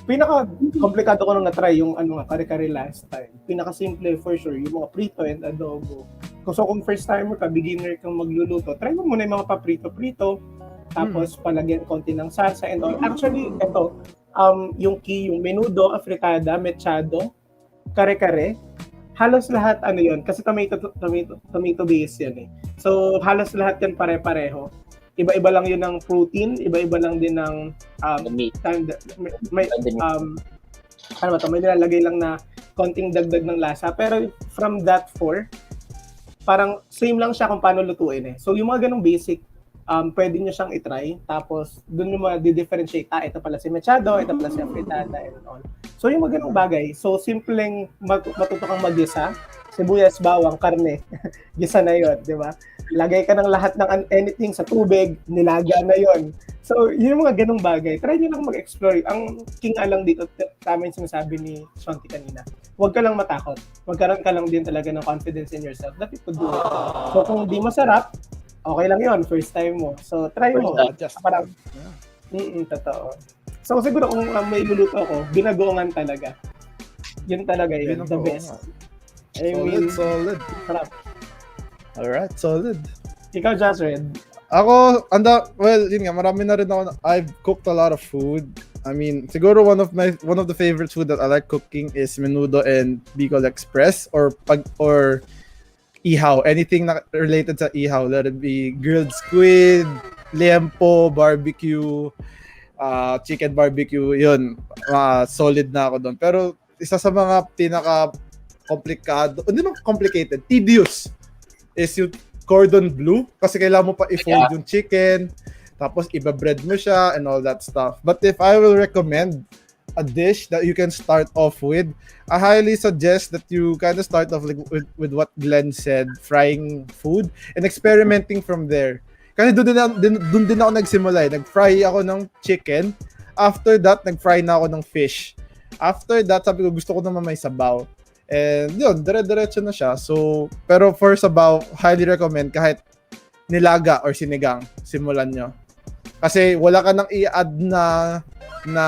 pinaka-komplikado ko nung na-try yung kare-kare last time. Pinaka-simple for sure, yung mga prito and adobo. So kung first timer ka, beginner kang magluluto, try mo muna yung mga paprito-prito, tapos palagyan konti ng salsa and all. Actually, ito, yung key, yung menudo, afritada, mechado, kare-kare, halos lahat yon kasi tomato base yan eh. So halos lahat yan pare-pareho. Iba-iba lang yun ng protein, iba-iba lang din ng meat. May nilalagay lang na konting dagdag ng lasa. Pero from that parang same lang siya kung paano lutuin eh. So yung mga ganong basic, pwede nyo siyang itry. Tapos dun nyo ma-differentiate, ito pala si mechado, ito pala si afritada, and all. So yung mga ganong bagay, so simpleng matuto kang mag-gisa, sibuyas, bawang, karne, gisa na yun, di ba? Lagay ka ng lahat ng anything sa tubig, nilaga na yon. So, yun yung mga ganong bagay. Try nyo lang mag-explore. Ang king lang dito, tama yung sinasabi ni Shanti kanina. Huwag ka lang matakot. Magkaroon ka lang din talaga ng confidence in yourself that you could do it. So, kung di masarap, okay lang yon, first time mo. So, try mo. Parang, totoo. So, siguro kung may luluto ako, binagongan talaga. Yun talaga yun, the best. Solid. Sarap. Alright, solid. Ikaw, Jasred. Ako, yun nga, marami na rin ako. I've cooked a lot of food. I mean, siguro one of the favorite food that I like cooking is menudo and Bicol Express or ihaw. Anything na related sa ihaw. Let it be grilled squid, liempo, barbecue, chicken barbecue. Yun, solid na ako doon. Pero isa sa mga pinaka-komplikado, hindi naman complicated, tedious, is yung cordon bleu kasi kailangan mo pa i-fold yung chicken tapos iba-bread mo siya and all that stuff. But if I will recommend a dish that you can start off with, I highly suggest that you kind of start off with what Glenn said, frying food and experimenting from there. Kasi doon din ako nagsimula. Nag-fry ako ng chicken. After that, nag-fry na ako ng fish. After that, sabi ko gusto ko naman may sabaw. And yun, dire-diretso na siya. So, pero for sabaw, highly recommend kahit nilaga or sinigang, simulan nyo. Kasi wala ka nang i-add na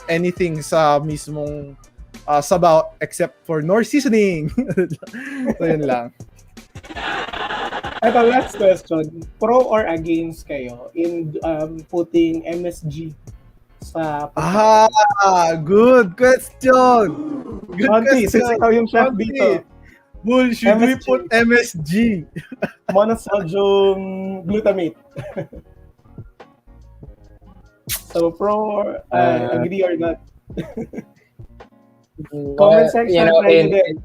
anything sa mismong sabaw except for nor seasoning. So, yun lang. Ito, last question. Pro or against kayo in putting MSG sa good question. Good Shanti, question. since ikaw yung chef dito. Bull, should we put MSG? Monosodium glutamate. So, pro or agree or not? Comment section, try in, din.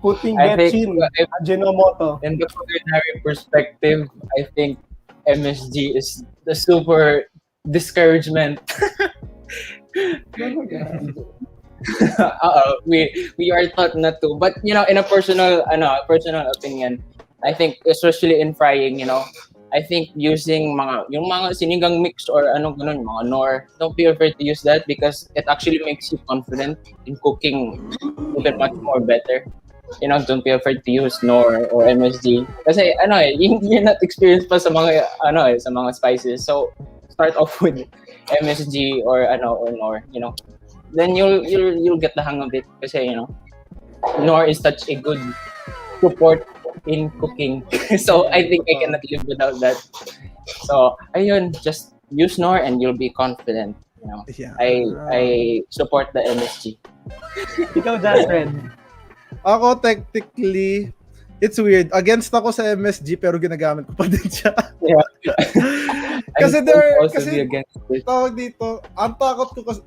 Putting I think betchin, Ajinomoto. in the culinary perspective, I think MSG is the super discouragement. We are taught not to. But in a personal opinion, I think especially in frying, I think using yung mga sinigang mix or ganun, mga nor, don't be afraid to use that because it actually makes you confident in cooking even much more better. Don't be afraid to use nor or MSG. Kasi you're not experienced pa sa mga sa mga spices. So start off with MSG or nor, then you'll get the hang of it kasi nor is such a good support in cooking. So I think I cannot live without that. So ayun, just use nor and you'll be confident. Yeah. I support the MSG. Ikaw, Jasred. Ako, technically, it's weird. Against ako sa MSG, pero ginagamit ko pa din siya. Yeah. Kasi be against it. tawag dito, ang takot ko kasi,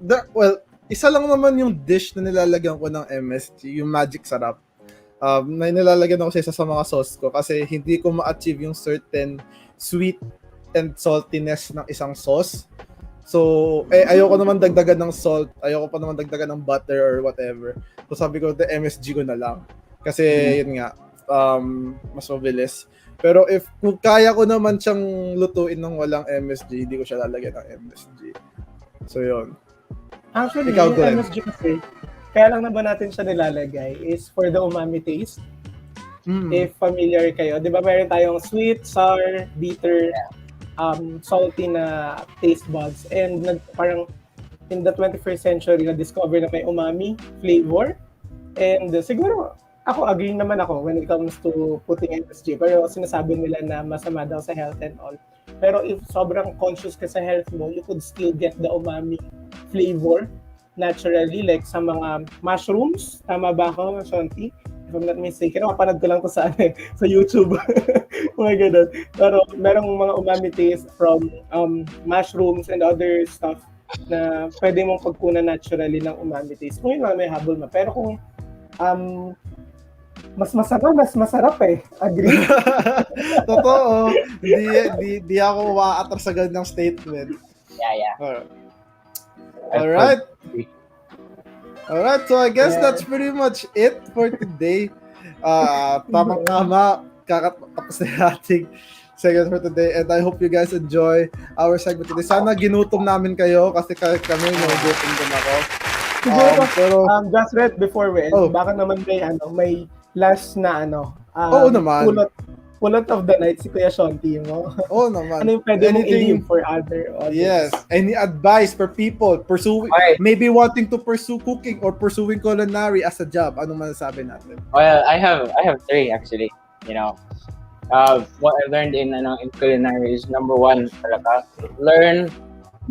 isa lang naman yung dish na nilalagyan ko ng MSG, yung magic sarap. Na nilalagyan ako sa isa sa mga sauce ko kasi hindi ko ma-achieve yung certain sweet and saltiness ng isang sauce. So, ayoko naman dagdagan ng salt, ayoko pa naman dagdagan ng butter or whatever. So, sabi ko, the MSG ko na lang. Kasi, yun nga, mas mabilis. Pero kung kaya ko naman siyang lutuin ng walang MSG, hindi ko siya lalagyan ng MSG. So, yun. Actually, Ikaw, yung Glenn. MSG kasi, kaya lang na ba natin siya nilalagay is for the umami taste. If familiar kayo. Di ba meron tayong sweet, sour, bitter, salty na taste buds. And parang in the 21st century, na-discover na may umami flavor. And siguro, ako, agree naman ako when it comes to putting MSG. Pero sinasabi nila na masama daw sa health and all. Pero if sobrang conscious ka sa health mo, you could still get the umami flavor naturally, like sa mga mushrooms. Tama ba ako, Shonti? If I'm not mistaken, napanood ko lang to sa YouTube. Oh my God. Pero merong mga umami taste from mushrooms and other stuff na pwede mong pagkunan naturally ng umami taste. Kung yun lang may habol na. Pero kung mas masarap eh. Agree? Totoo. Di ako maatras sa ganyang statement. Yeah. Alright, so I guess that's pretty much it for today. Tamang-tama, kakatapos na ating segment for today, and I hope you guys enjoy our segment today. Sana ginutom namin kayo kasi kami nagugutom din ako. Siguro, just right before we end, baka naman may last na oo naman. Pulot of the night si Kuya Shonti mo. Oo naman. Ano yung pwede mong i-leave for other audience? Yes. Any advice for people pursuing, maybe wanting to pursue cooking or pursuing culinary as a job? Anong masasabi natin? Well, I have 3 actually. What I learned in culinary is number 1 talaga. Learn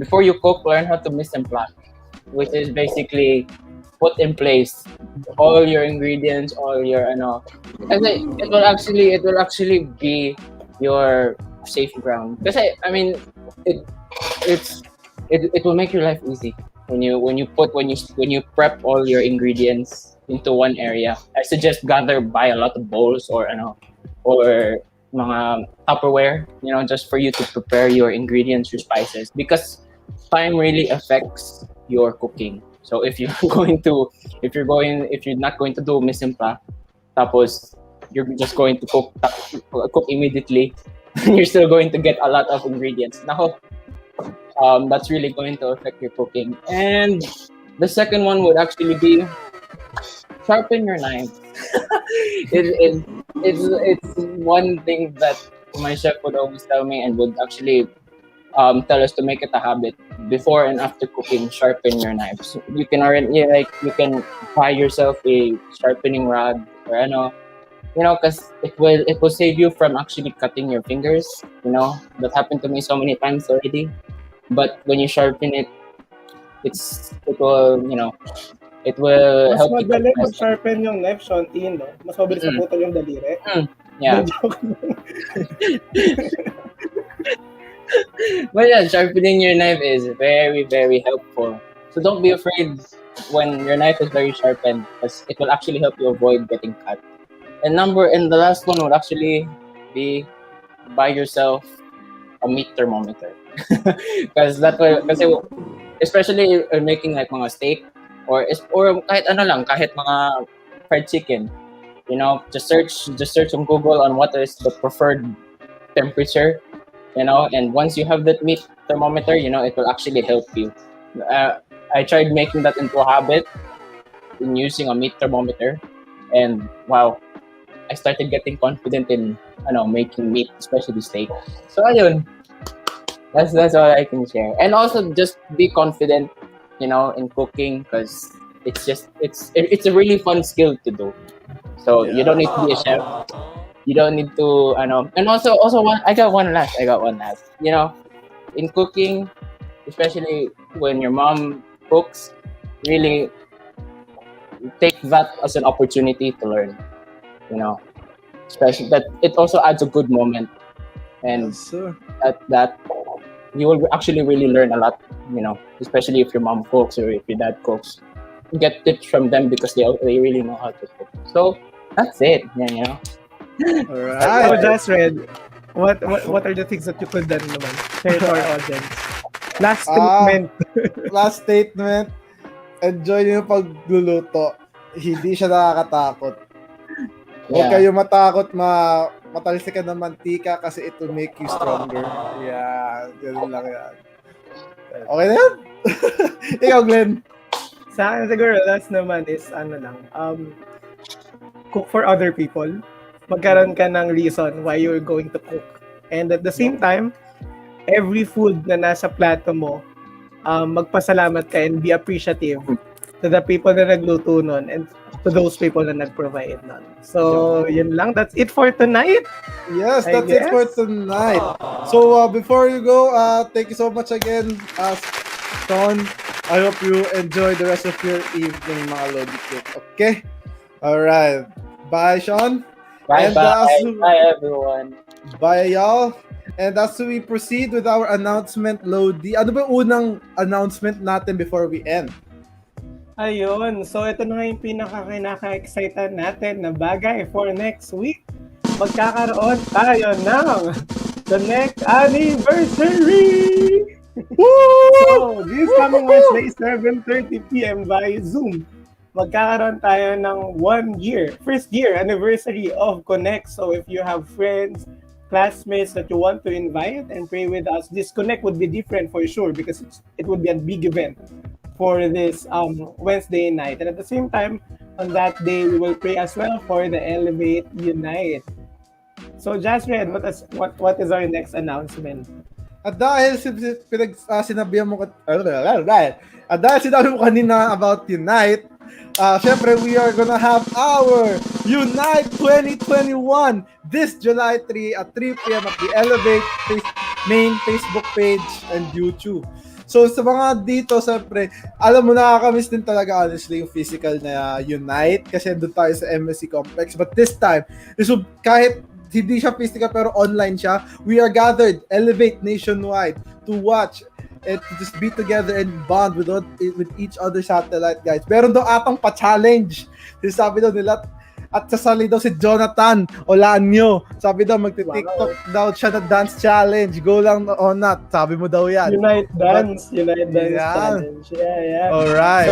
before you cook. Learn how to mise en place, which is basically put in place all your ingredients, all your kasi it will actually be your safe ground. Kasi it will make your life easy when you prep all your ingredients into one area. I suggest buy a lot of bowls or mga Tupperware, just for you to prepare your ingredients, your spices, because time really affects your cooking. So if you're not going to do mise en place, tapos you're just going to cook immediately, you're still going to get a lot of ingredients. Now, that's really going to affect your cooking. And the second one would actually be sharpen your knife. It's one thing that my chef would always tell me and would actually tell us to make it a habit before and after cooking. Sharpen your knives. You can buy yourself a sharpening rod or because it will save you from actually cutting your fingers. That happened to me so many times already. But when you sharpen it, it will Mas help you. Mas madali mag-sharpen yung knife, Shonti, no? Mas mabilis na putol yung daliri. Yeah. But yeah, sharpening your knife is very, very helpful. So don't be afraid when your knife is very sharpened, because it will actually help you avoid getting cut. And the last one would actually be buy yourself a meat thermometer. Because that way, kasi especially if you're making like mga steak or kahit ano lang, kahit mga fried chicken, you know, just search on Google on what is the preferred temperature, you know, and once you have that meat thermometer, you know, it will actually help you. I tried making that into a habit in using a meat thermometer, and wow, I started getting confident in making meat, especially steak. So ayun, that's all I can share. And also just be confident, in cooking, because it's a really fun skill to do. So you don't need to be a chef. You don't need to and also one I got one last. In cooking, especially when your mom cooks, really take that as an opportunity to learn. Especially that it also adds a good moment, and Yes, sir. that you will actually really learn a lot. Especially if your mom cooks or if your dad cooks, you get tips from them because they really know how to cook. So that's it. Yeah. All Oh, right. that's red. What are the things that you could done naman? Share to our audience. Last statement. Last statement. Enjoy niyo yung pagluluto. Hindi siya nakakatakot. Huwag kayo matakot matalsikan ng mantika kasi it will make you stronger. Yeah, ganun lang yan. Okay na yan? Ikaw, Glenn. Sa akin siguro, last naman is cook for other people. Magkaroon ka ng reason why you're going to cook. And at the same time, every food na nasa plato mo, magpasalamat ka and be appreciative to the people na nagluto nun and to those people na nag-provide nun. So, yun lang. That's it for tonight. Yes, I that's it for guess. tonight. So, before you go, thank you so much again, Sean. I hope you enjoy the rest of your evening, mga Lodi Kit. Okay? Alright. Bye, Sean. Bye And, bye everyone. Bye, y'all. And as we proceed with our announcement, Lodi, ano ba yung unang announcement natin before we end? Ayun. So, ito na nga yung pinaka-excited natin na bagay for next week. Magkakaroon tayo ng the next anniversary! So, this coming Wednesday, 7:30 p.m. by Zoom. Magkakaroon tayo ng 1 year, first year anniversary of Connect. So, if you have friends, classmates that you want to invite and pray with us, this Connect would be different for sure because it would be a big event for this Wednesday night. And at the same time, on that day, we will pray as well for the Elevate Unite. So, Jasred, what is our next announcement? At dahil sinabihan mo at dahil sinabi mo kanina about Unite, syempre we are gonna have our Unite 2021 this July 3 at 3 p.m. at the Elevate main Facebook page and YouTube. So sa mga dito, syempre, alam mo, nakakamiss din talaga honestly yung physical na Unite kasi doon tayo sa MSC Complex. But this time, so kahit hindi siya physical pero online siya, we are gathered, Elevate nationwide to watch and to just be together and bond with each other satellite, guys. Meron daw atang pa-challenge. Sabi daw nila, at sasali daw si Jonathan Olanyo. Sabi daw magti-TikTok daw siya na dance challenge. Go lang on that. Sabi mo daw yan. Unite Dance Challenge. Yeah. Alright.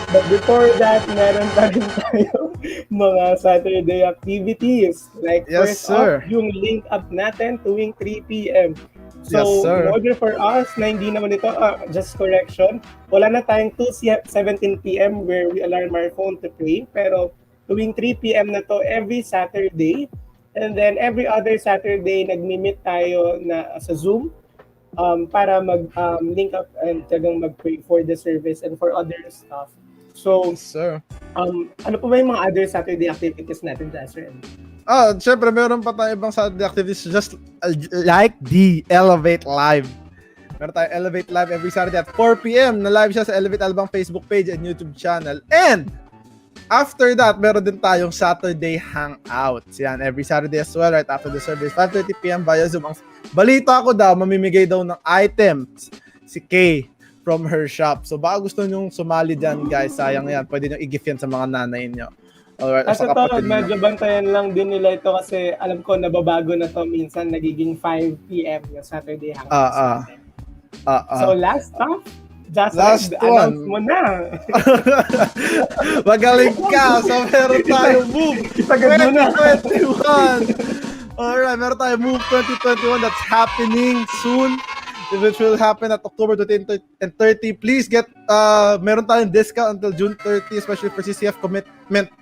But before that, meron pa rin tayo mga Saturday activities. Like Yes, first sir. up, yung link up natin tuwing 3 p.m. So, Yes, sir. in order for us na hindi naman ito, just correction, wala na tayong 17 p.m. where we alarm our phone to pray. Pero tuwing 3 p.m. na to every Saturday. And then every other Saturday, nagmi-meet tayo na sa Zoom para mag-link up and tagang mag-pray for the service and for other stuff. So, Yes, sir. ano pa ba yung mga other Saturday activities natin, Jasrin? Syempre, meron pa tayo ibang Saturday activities just like the Elevate Live. Meron tayo Elevate Live every Saturday at 4 p.m. na live siya sa Elevate Albang Facebook page and YouTube channel. And after that, meron din tayong Saturday Hangouts. Yan, every Saturday as well, right after the service, 5:30 p.m. via Zoom. Ang balita ko daw, mamimigay daw ng items si Kay from her shop. So baka gusto nyong sumali dyan, guys. Sayang yan. Pwede nyo i-gift yan sa mga nanay nyo. Alright, At sa ito, kapatid nyo. medyo bantayan lang din nila ito kasi alam ko nababago na to minsan nagiging 5 p.m. yung Saturday hanggang Sunday. So last stop, Last announce one. mo na. Magaling ka. So meron tayong Move Isagad mo na. 2021. Alright, meron tayong Move 2021 that's happening soon. Which will happen at October 20 and 30. Please get, meron tayong discount until June 30, especially for CCF commitment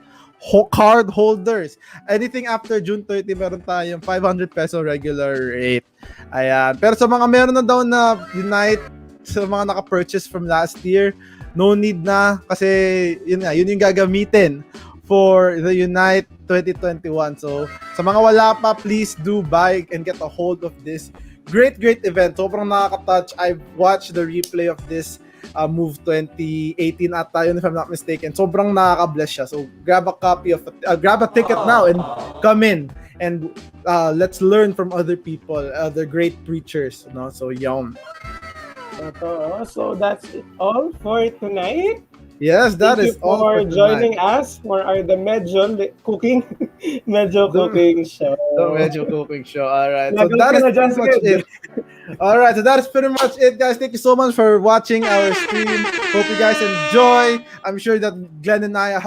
card holders. Anything after June 30, meron tayong 500 peso regular rate. Ayan. Pero sa mga meron na daw na Unite, sa mga naka-purchase from last year, no need na kasi yun yung gagamitin for the Unite 2021. So, sa mga wala pa, please do buy and get a hold of this great event. Sobrang nakaka-touch. I've watched the replay of this Move 2018 at yun, if I'm not mistaken. Sobrang nakaka-bless siya. So grab a copy of grab a ticket now and come in and let's learn from other people, other great preachers, no? So yum. So that's it all for tonight. Yes, that Thank is you all for for joining tonight. us for our the Medyo cooking cooking show. The Medyo cooking show. All right. So Lagot that ka is na dyan, pretty much Sid. it. All right. So that is pretty much it, guys. Thank you so much for watching our stream. Hope you guys enjoy. I'm sure that Glenn and I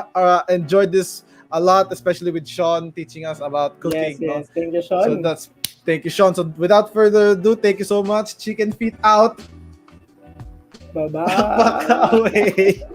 enjoyed this a lot, especially with Sean teaching us about cooking. Yes. No? Thank you, Sean. So thank you, Sean. So without further ado, thank you so much. Chicken feet out. Bye-bye. Baka away.